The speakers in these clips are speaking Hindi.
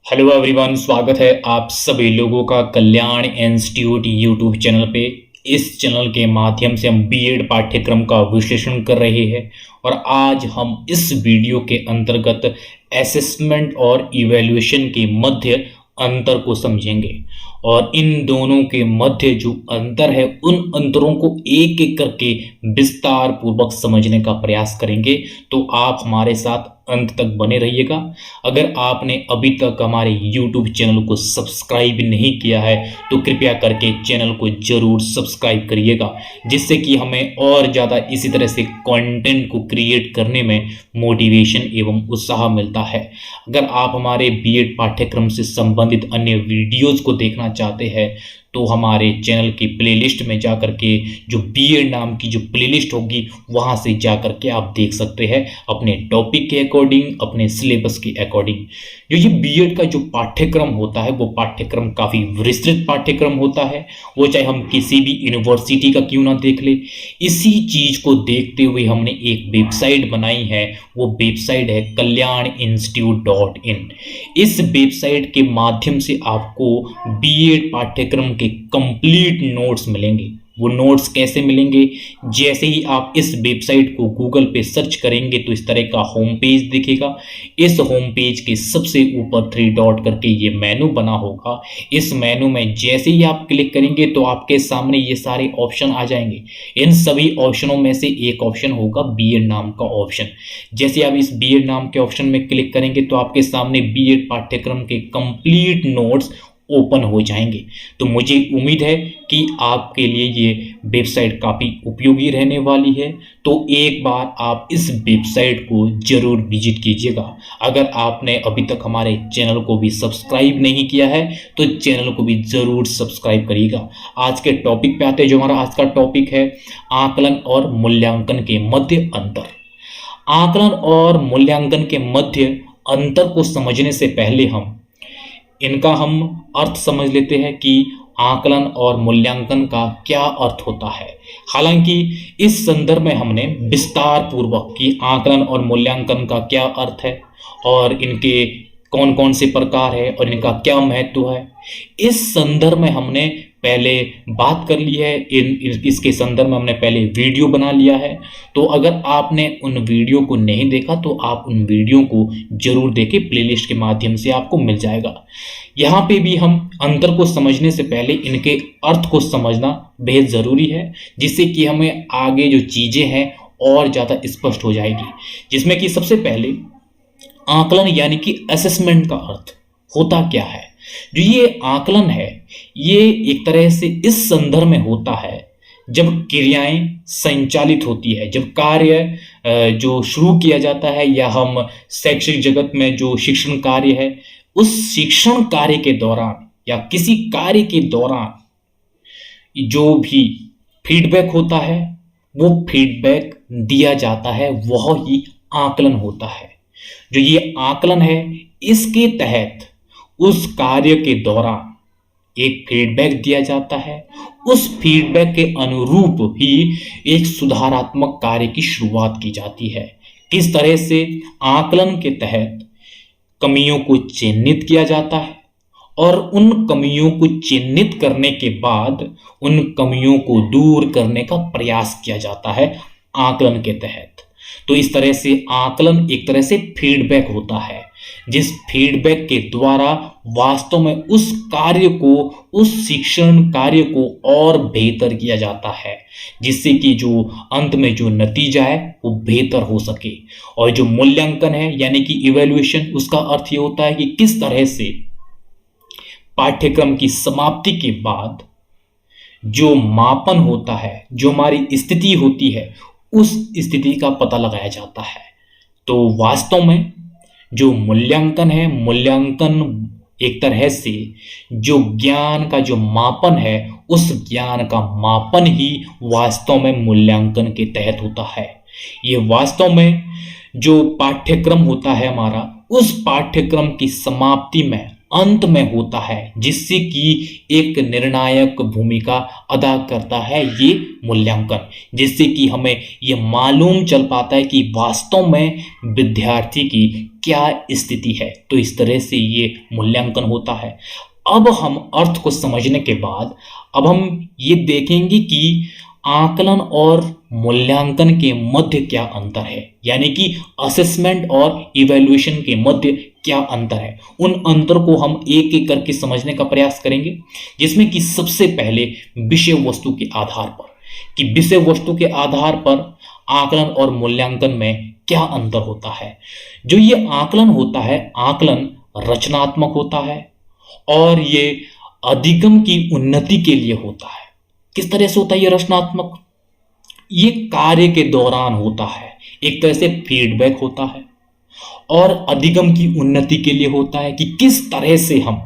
हेलो एवरीवन, स्वागत है आप सभी लोगों का कल्याण इंस्टीट्यूट यूट्यूब चैनल पे। इस चैनल के माध्यम से हम बीएड पाठ्यक्रम का विश्लेषण कर रहे हैं और आज हम इस वीडियो के अंतर्गत असेसमेंट और इवैल्यूएशन के मध्य अंतर को समझेंगे और इन दोनों के मध्य जो अंतर है उन अंतरों को एक एक करके विस्तार पूर्वक समझने का प्रयास करेंगे। तो आप हमारे साथ अंत तक बने रहिएगा। अगर आपने अभी तक हमारे YouTube चैनल को सब्सक्राइब नहीं किया है तो कृपया करके चैनल को जरूर सब्सक्राइब करिएगा, जिससे कि हमें और ज़्यादा इसी तरह से कंटेंट को क्रिएट करने में मोटिवेशन एवं उत्साह मिलता है। अगर आप हमारे बीएड पाठ्यक्रम से संबंधित अन्य वीडियोज़ को देखना चाहते हैं तो हमारे चैनल की प्लेलिस्ट में जाकर के जो बीएड नाम की जो प्लेलिस्ट होगी वहां से जाकर के आप देख सकते हैं अपने टॉपिक के अकॉर्डिंग, अपने सिलेबस के अकॉर्डिंग। जो ये बीएड का जो पाठ्यक्रम होता है वो पाठ्यक्रम काफ़ी विस्तृत पाठ्यक्रम होता है, वो चाहे हम किसी भी यूनिवर्सिटी का क्यों ना देख ले। इसी चीज़ को देखते हुए हमने एक वेबसाइट बनाई है, वो वेबसाइट है kalyaninstitute.in। इस वेबसाइट के माध्यम से आपको बीएड पाठ्यक्रम के कंप्लीट नोट्स मिलेंगे। वो नोट्स कैसे मिलेंगे? जैसे ही आप इस वेबसाइट को गूगल पे सर्च करेंगे तो इस तरह का होम पेज दिखेगा। इस होम पेज के सबसे ऊपर 3 डॉट करके ये मेनू बना होगा। इस मेनू में जैसे ही आप क्लिक करेंगे तो आपके सामने ये सारे ऑप्शन आ जाएंगे। इन सभी ऑप्शनों में से एक ऑप्शन होगा बीएड नाम का ऑप्शन। जैसे आप इस बीएड नाम के ऑप्शन में क्लिक करेंगे तो आपके सामने बीएड पाठ्यक्रम के कंप्लीट नोट्स ओपन हो जाएंगे। तो मुझे उम्मीद है कि आपके लिए ये वेबसाइट काफ़ी उपयोगी रहने वाली है। तो एक बार आप इस वेबसाइट को जरूर विजिट कीजिएगा। अगर आपने अभी तक हमारे चैनल को भी सब्सक्राइब नहीं किया है तो चैनल को भी जरूर सब्सक्राइब करिएगा। आज के टॉपिक पे आते हैं। जो हमारा आज का टॉपिक है आकलन और मूल्यांकन के मध्य अंतर। आकलन और मूल्यांकन के मध्य अंतर को समझने से पहले इनका हम अर्थ समझ लेते हैं कि आकलन और मूल्यांकन का क्या अर्थ होता है। हालांकि इस संदर्भ में हमने विस्तार पूर्वक कि आकलन और मूल्यांकन का क्या अर्थ है और इनके कौन कौन से प्रकार है और इनका क्या महत्व है, इस संदर्भ में हमने पहले बात कर ली है। इसके संदर्भ में हमने पहले वीडियो बना लिया है। तो अगर आपने उन वीडियो को नहीं देखा तो आप उन वीडियो को जरूर देखें, प्लेलिस्ट के माध्यम से आपको मिल जाएगा। यहाँ पे भी हम अंतर को समझने से पहले इनके अर्थ को समझना बेहद ज़रूरी है, जिससे कि हमें आगे जो चीज़ें हैं और ज़्यादा स्पष्ट हो जाएगी। जिसमें कि सबसे पहले आकलन यानी कि असेसमेंट का अर्थ होता क्या है। जो ये आकलन है ये एक तरह से इस संदर्भ में होता है जब क्रियाएं संचालित होती है, जब कार्य जो शुरू किया जाता है या हम शैक्षिक जगत में जो शिक्षण कार्य है उस शिक्षण कार्य के दौरान या किसी कार्य के दौरान जो भी फीडबैक होता है वो फीडबैक दिया जाता है, वह ही आकलन होता है। जो ये आकलन है इसके तहत उस कार्य के दौरान एक फीडबैक दिया जाता है, उस फीडबैक के अनुरूप ही एक सुधारात्मक कार्य की शुरुआत की जाती है। किस तरह से आकलन के तहत कमियों को चिन्हित किया जाता है और उन कमियों को चिन्हित करने के बाद उन कमियों को दूर करने का प्रयास किया जाता है आकलन के तहत। तो इस तरह से आकलन एक तरह से फीडबैक होता है, जिस फीडबैक के द्वारा वास्तव में उस कार्य को, उस शिक्षण कार्य को और बेहतर किया जाता है, जिससे कि जो अंत में जो नतीजा है वो बेहतर हो सके। और जो मूल्यांकन है यानी कि इवैल्यूएशन, उसका अर्थ ये होता है कि किस तरह से पाठ्यक्रम की समाप्ति के बाद जो मापन होता है, जो हमारी स्थिति होती है, उस स्थिति का पता लगाया जाता है। तो वास्तव में जो मूल्यांकन है, मूल्यांकन एक तरह से जो ज्ञान का जो मापन है उस ज्ञान का मापन ही वास्तव में मूल्यांकन के तहत होता है। ये वास्तव में जो पाठ्यक्रम होता है हमारा, उस पाठ्यक्रम की समाप्ति में अंत में होता है, जिससे कि एक निर्णायक भूमिका अदा करता है ये मूल्यांकन, जिससे कि हमें ये मालूम चल पाता है कि वास्तव में विद्यार्थी की क्या स्थिति है। तो इस तरह से ये मूल्यांकन होता है। अब हम अर्थ को समझने के बाद अब हम ये देखेंगे कि आकलन और मूल्यांकन के मध्य क्या अंतर है, यानी कि असेसमेंट और इवैल्यूएशन के मध्य क्या अंतर है। उन अंतर को हम एक एक करके समझने का प्रयास करेंगे, जिसमें कि सबसे पहले विषय वस्तु के आधार पर, कि विषय वस्तु के आधार पर आकलन और मूल्यांकन में क्या अंतर होता है। जो ये आकलन होता है, आकलन रचनात्मक होता है और ये अधिगम की उन्नति के लिए होता है। किस तरह से होता है ये रचनात्मक? ये कार्य के दौरान होता है, एक तरह से फीडबैक होता है। और अधिगम की उन्नति के लिए होता है कि किस तरह से हम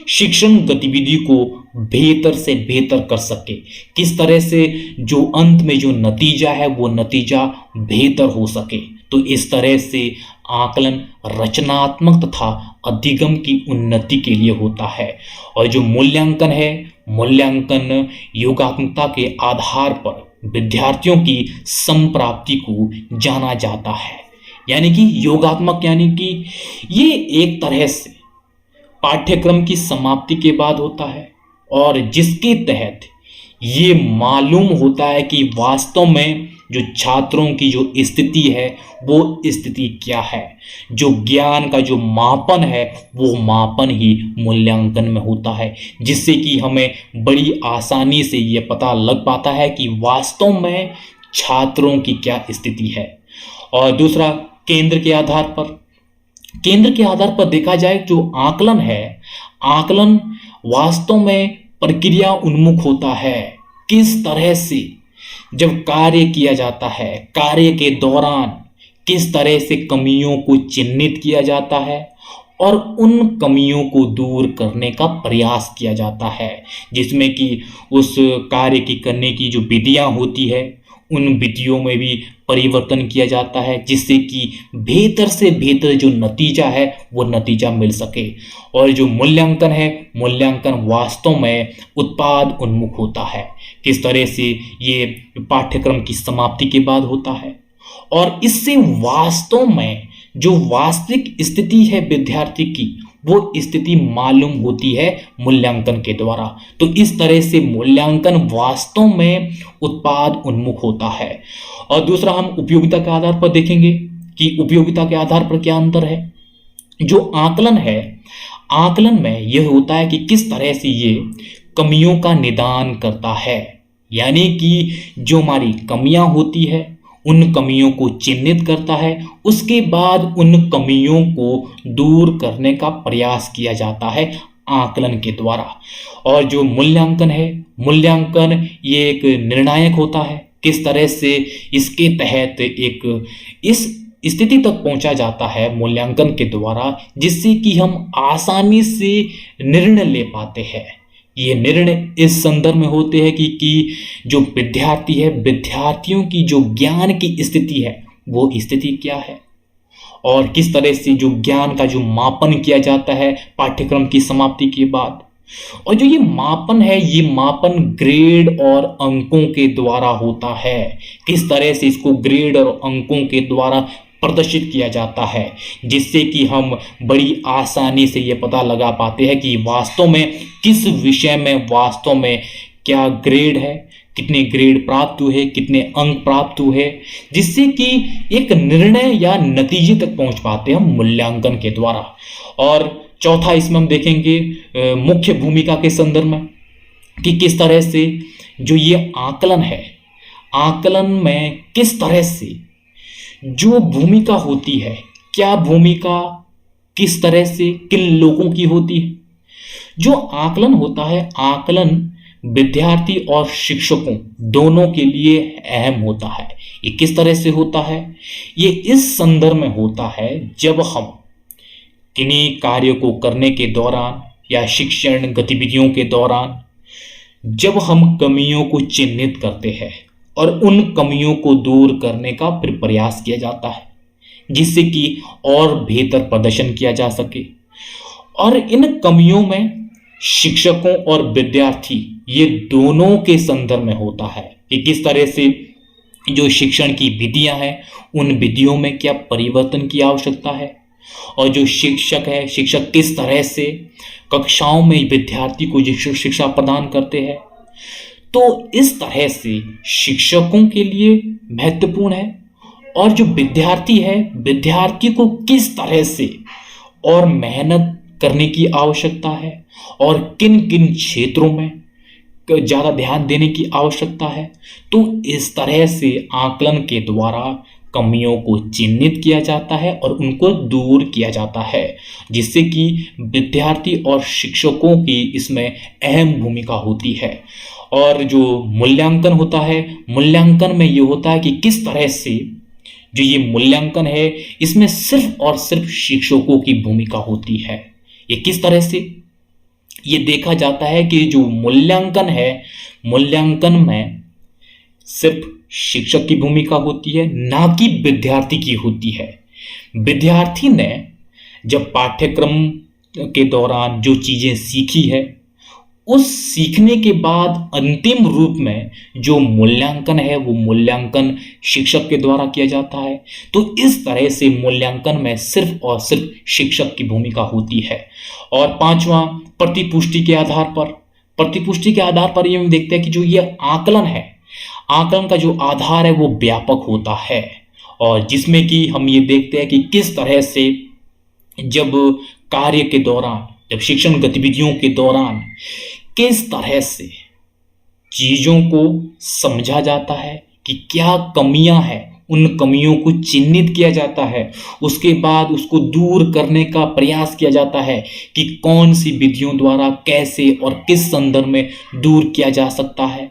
शिक्षण गतिविधि को बेहतर से बेहतर कर सके, किस तरह से जो अंत में जो नतीजा है वो नतीजा बेहतर हो सके। तो इस तरह से आकलन रचनात्मक तथा अधिगम की उन्नति के लिए होता है। और जो मूल्यांकन है, मूल्यांकन योगात्मकता के आधार पर विद्यार्थियों की संप्राप्ति को जाना जाता है। यानी कि योगात्मक यानी कि ये एक तरह से पाठ्यक्रम की समाप्ति के बाद होता है और जिसके तहत ये मालूम होता है कि वास्तव में जो छात्रों की जो स्थिति है वो स्थिति क्या है। जो ज्ञान का जो मापन है वो मापन ही मूल्यांकन में होता है, जिससे कि हमें बड़ी आसानी से ये पता लग पाता है कि वास्तव में छात्रों की क्या स्थिति है। और दूसरा, केंद्र के आधार पर, केंद्र के आधार पर देखा जाए जो आकलन है, आकलन वास्तव में प्रक्रिया उन्मुख होता है। किस तरह से जब कार्य किया जाता है, कार्य के दौरान किस तरह से कमियों को चिन्हित किया जाता है और उन कमियों को दूर करने का प्रयास किया जाता है, जिसमें कि उस कार्य की करने की जो विधियां होती है उन विधियों में भी परिवर्तन किया जाता है, जिससे कि बेहतर से बेहतर जो नतीजा है वो नतीजा मिल सके। और जो मूल्यांकन है, मूल्यांकन वास्तव में उत्पाद उन्मुख होता है। किस तरह से ये पाठ्यक्रम की समाप्ति के बाद होता है और इससे वास्तव में जो वास्तविक स्थिति है विद्यार्थी की वो स्थिति मालूम होती है मूल्यांकन के द्वारा। तो इस तरह से मूल्यांकन वास्तव में उत्पाद उन्मुख होता है। और दूसरा, हम उपयोगिता के आधार पर देखेंगे कि उपयोगिता के आधार पर क्या अंतर है। जो आकलन है, आकलन में यह होता है कि किस तरह से ये कमियों का निदान करता है, यानी कि जो हमारी कमियां होती है उन कमियों को चिन्हित करता है, उसके बाद उन कमियों को दूर करने का प्रयास किया जाता है आकलन के द्वारा। और जो मूल्यांकन है, मूल्यांकन ये एक निर्णायक होता है। किस तरह से इसके तहत एक इस स्थिति तक पहुंचा जाता है मूल्यांकन के द्वारा, जिससे कि हम आसानी से निर्णय ले पाते हैं। ये निर्णय इस संदर्भ में होते हैं कि जो विद्यार्थी है, विद्यार्थियों की जो ज्ञान की स्थिति है वो स्थिति क्या है और किस तरह से जो ज्ञान का जो मापन किया जाता है पाठ्यक्रम की समाप्ति के बाद। और जो ये मापन है, ये मापन ग्रेड और अंकों के द्वारा होता है। किस तरह से इसको ग्रेड और अंकों के द्वारा प्रदर्शित किया जाता है, जिससे कि हम बड़ी आसानी से ये पता लगा पाते हैं कि वास्तव में किस विषय में वास्तव में क्या ग्रेड है, कितने ग्रेड प्राप्त हुए, कितने अंक प्राप्त हुए, जिससे कि एक निर्णय या नतीजे तक पहुंच पाते हैं हम मूल्यांकन के द्वारा। और चौथा, इसमें हम देखेंगे मुख्य भूमिका के संदर्भ में कि किस तरह से जो ये आकलन है, आकलन में किस तरह से जो भूमिका होती है, क्या भूमिका किस तरह से किन लोगों की होती है। जो आकलन होता है, आकलन विद्यार्थी और शिक्षकों दोनों के लिए अहम होता है। ये किस तरह से होता है? ये इस संदर्भ में होता है जब हम किन्हीं कार्यों को करने के दौरान या शिक्षण गतिविधियों के दौरान जब हम कमियों को चिन्हित करते हैं और उन कमियों को दूर करने का फिर प्रयास किया जाता है, जिससे कि और बेहतर प्रदर्शन किया जा सके। और इन कमियों में शिक्षकों और विद्यार्थी ये दोनों के संदर्भ में होता है कि किस तरह से जो शिक्षण की विधियां हैं उन विधियों में क्या परिवर्तन की आवश्यकता है, और जो शिक्षक है, शिक्षक किस तरह से कक्षाओं में विद्यार्थी को शिक्षा प्रदान करते हैं। तो इस तरह से शिक्षकों के लिए महत्वपूर्ण है, और जो विद्यार्थी है, विद्यार्थी को किस तरह से और मेहनत करने की आवश्यकता है और किन किन क्षेत्रों में ज़्यादा ध्यान देने की आवश्यकता है। तो इस तरह से आकलन के द्वारा कमियों को चिन्हित किया जाता है और उनको दूर किया जाता है, जिससे कि विद्यार्थी और शिक्षकों की इसमें अहम भूमिका होती है। और जो मूल्यांकन होता है, मूल्यांकन में ये होता है कि किस तरह से जो ये मूल्यांकन है इसमें सिर्फ और सिर्फ शिक्षकों की भूमिका होती है। ये किस तरह से ये देखा जाता है कि जो मूल्यांकन है, मूल्यांकन में सिर्फ शिक्षक की भूमिका होती है, ना कि विद्यार्थी की होती है। विद्यार्थी ने जब पाठ्यक्रम के दौरान जो चीजें सीखी है, उस सीखने के बाद अंतिम रूप में जो मूल्यांकन है वो मूल्यांकन शिक्षक के द्वारा किया जाता है। तो इस तरह से मूल्यांकन में सिर्फ और सिर्फ शिक्षक की भूमिका होती है। और पांचवा, प्रतिपुष्टि के आधार पर। प्रतिपुष्टि के आधार पर ये हम देखते हैं कि जो ये आकलन है, आकलन का जो आधार है वो व्यापक होता है, और जिसमें कि हम ये देखते हैं कि किस तरह से जब कार्य के दौरान, जब शिक्षण गतिविधियों के दौरान किस तरह से चीजों को समझा जाता है कि क्या कमियां हैं, उन कमियों को चिन्हित किया जाता है, उसके बाद उसको दूर करने का प्रयास किया जाता है कि कौन सी विधियों द्वारा कैसे और किस संदर्भ में दूर किया जा सकता है।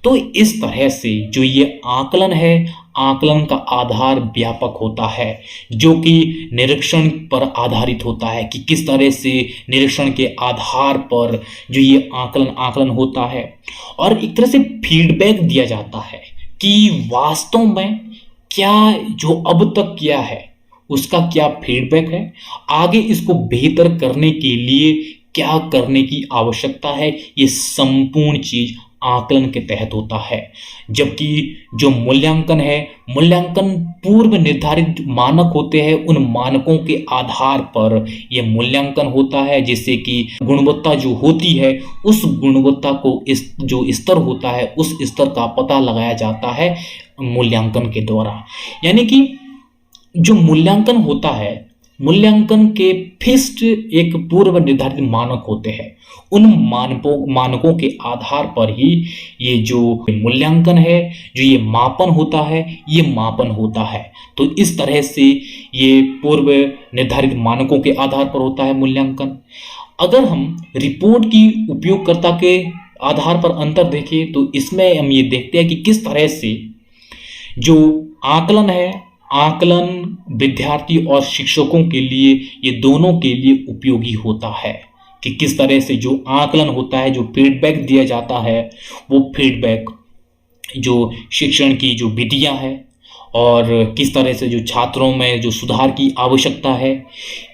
तो इस तरह से जो ये आकलन है, आकलन का आधार व्यापक होता है, जो कि निरीक्षण पर आधारित होता है कि किस तरह से निरीक्षण के आधार पर जो ये आकलन होता है, और एक तरह से फीडबैक दिया जाता है कि वास्तव में क्या जो अब तक किया है उसका क्या फीडबैक है, आगे इसको बेहतर करने के लिए क्या करने की आवश्यकता है। ये संपूर्ण चीज आकलन के तहत होता है। जबकि जो मूल्यांकन है, मूल्यांकन पूर्व निर्धारित मानक होते हैं, उन मानकों के आधार पर यह मूल्यांकन होता है, जिससे कि गुणवत्ता जो होती है उस गुणवत्ता को इस जो स्तर होता है उस स्तर का पता लगाया जाता है मूल्यांकन के द्वारा। यानी कि जो मूल्यांकन होता है, मूल्यांकन के फिक्स्ड एक पूर्व निर्धारित मानक होते हैं, उन मानकों के आधार पर ही ये जो मूल्यांकन है, जो ये मापन होता है, ये मापन होता है। तो इस तरह से ये पूर्व निर्धारित मानकों के आधार पर होता है मूल्यांकन। अगर हम रिपोर्ट की उपयोगकर्ता के आधार पर अंतर देखें तो इसमें हम ये देखते हैं कि किस तरह से जो आकलन है, आकलन विद्यार्थी और शिक्षकों के लिए, ये दोनों के लिए उपयोगी होता है कि किस तरह से जो आकलन होता है, जो फीडबैक दिया जाता है, वो फीडबैक जो शिक्षण की जो विधियां हैं और किस तरह से जो छात्रों में जो सुधार की आवश्यकता है,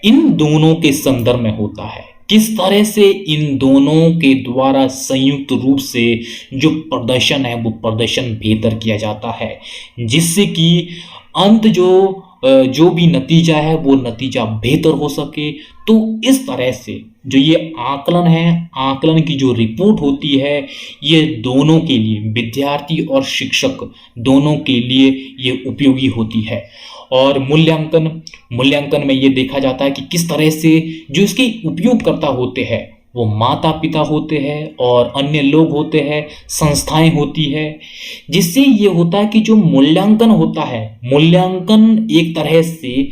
इन दोनों के संदर्भ में होता है। किस तरह से इन दोनों के द्वारा संयुक्त रूप से जो प्रदर्शन है वो प्रदर्शन बेहतर किया जाता है, जिससे कि अंत जो भी नतीजा है वो नतीजा बेहतर हो सके। तो इस तरह से जो ये आकलन है, आकलन की जो रिपोर्ट होती है, ये दोनों के लिए, विद्यार्थी और शिक्षक दोनों के लिए ये उपयोगी होती है। और मूल्यांकन में ये देखा जाता है कि किस तरह से जो इसके उपयोगकर्ता होते हैं वो माता पिता होते हैं और अन्य लोग होते हैं, संस्थाएं होती है, जिससे ये होता है कि जो मूल्यांकन होता है, मूल्यांकन एक तरह से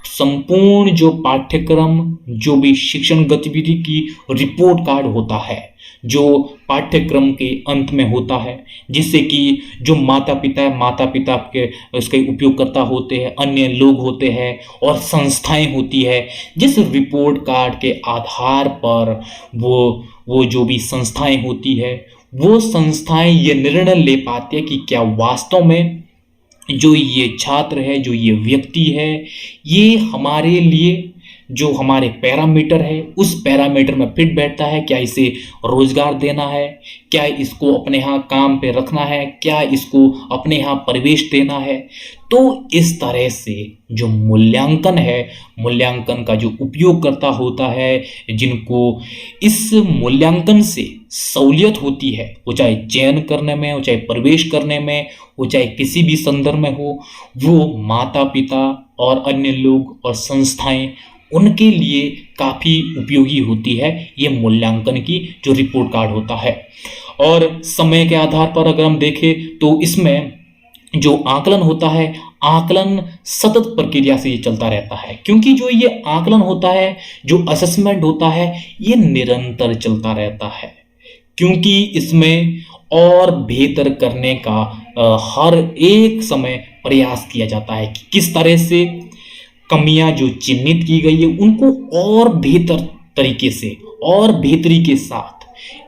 संपूर्ण जो पाठ्यक्रम, जो भी शिक्षण गतिविधि की रिपोर्ट कार्ड होता है, जो पाठ्यक्रम के अंत में होता है, जिससे कि जो माता पिता के उसके उपयोगकर्ता होते हैं, अन्य लोग होते हैं और संस्थाएं होती है, जिस रिपोर्ट कार्ड के आधार पर वो जो भी संस्थाएं होती है, वो संस्थाएं ये निर्णय ले पाती है कि क्या वास्तव में जो ये छात्र है, जो ये व्यक्ति है, ये हमारे लिए जो हमारे पैरामीटर है उस पैरामीटर में फिट बैठता है। क्या इसे रोजगार देना है, क्या इसको अपने यहाँ काम पे रखना है, क्या इसको अपने यहाँ प्रवेश देना है। तो इस तरह से जो मूल्यांकन है, मूल्यांकन का जो उपयोगकर्ता होता है, जिनको इस मूल्यांकन से सहूलियत होती है, वो चाहे चयन करने में हो, चाहे प्रवेश करने में हो, चाहे किसी भी संदर्भ में हो, वो माता पिता और अन्य लोग और संस्थाएं, उनके लिए काफ़ी उपयोगी होती है ये मूल्यांकन की जो रिपोर्ट कार्ड होता है। और समय के आधार पर अगर हम देखें तो इसमें जो आकलन होता है, आकलन सतत प्रक्रिया से ये चलता रहता है, क्योंकि जो ये आकलन होता है, जो असेसमेंट होता है, ये निरंतर चलता रहता है, क्योंकि इसमें और बेहतर करने का हर एक समय प्रयास किया जाता है कि किस तरह से कमियां जो चिन्हित की गई है उनको और बेहतर तरीके से और बेहतरी के साथ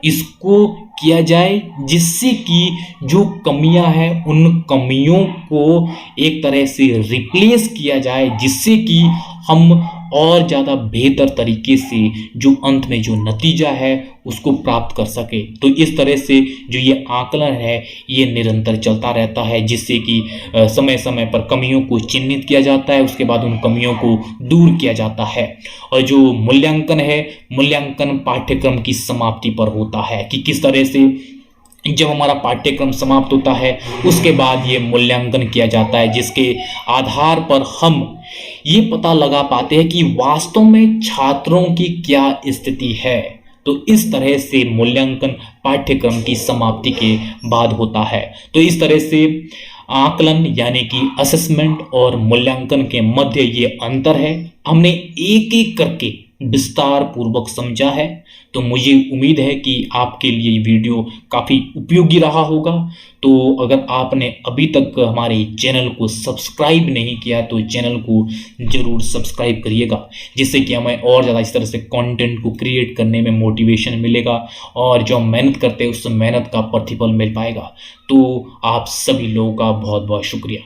इसको किया जाए, जिससे कि जो कमियां हैं उन कमियों को एक तरह से रिप्लेस किया जाए, जिससे कि हम और ज़्यादा बेहतर तरीके से जो अंत में जो नतीजा है उसको प्राप्त कर सके। तो इस तरह से जो ये आकलन है ये निरंतर चलता रहता है, जिससे कि समय समय पर कमियों को चिन्हित किया जाता है, उसके बाद उन कमियों को दूर किया जाता है। और जो मूल्यांकन है, मूल्यांकन पाठ्यक्रम की समाप्ति पर होता है कि किस तरह से जब हमारा पाठ्यक्रम समाप्त होता है उसके बाद ये मूल्यांकन किया जाता है, जिसके आधार पर हम ये पता लगा पाते हैं कि वास्तव में छात्रों की क्या स्थिति है। तो इस तरह से मूल्यांकन पाठ्यक्रम की समाप्ति के बाद होता है। तो इस तरह से आकलन यानी कि असेसमेंट और मूल्यांकन के मध्य ये अंतर है, हमने एक एक करके विस्तार पूर्वक समझा है। तो मुझे उम्मीद है कि आपके लिए ये वीडियो काफ़ी उपयोगी रहा होगा। तो अगर आपने अभी तक हमारे चैनल को सब्सक्राइब नहीं किया तो चैनल को ज़रूर सब्सक्राइब करिएगा, जिससे कि हमें और ज़्यादा इस तरह से कंटेंट को क्रिएट करने में मोटिवेशन मिलेगा और जो हम मेहनत करते हैं उस मेहनत का प्रतिफल मिल पाएगा। तो आप सभी लोगों का बहुत बहुत शुक्रिया।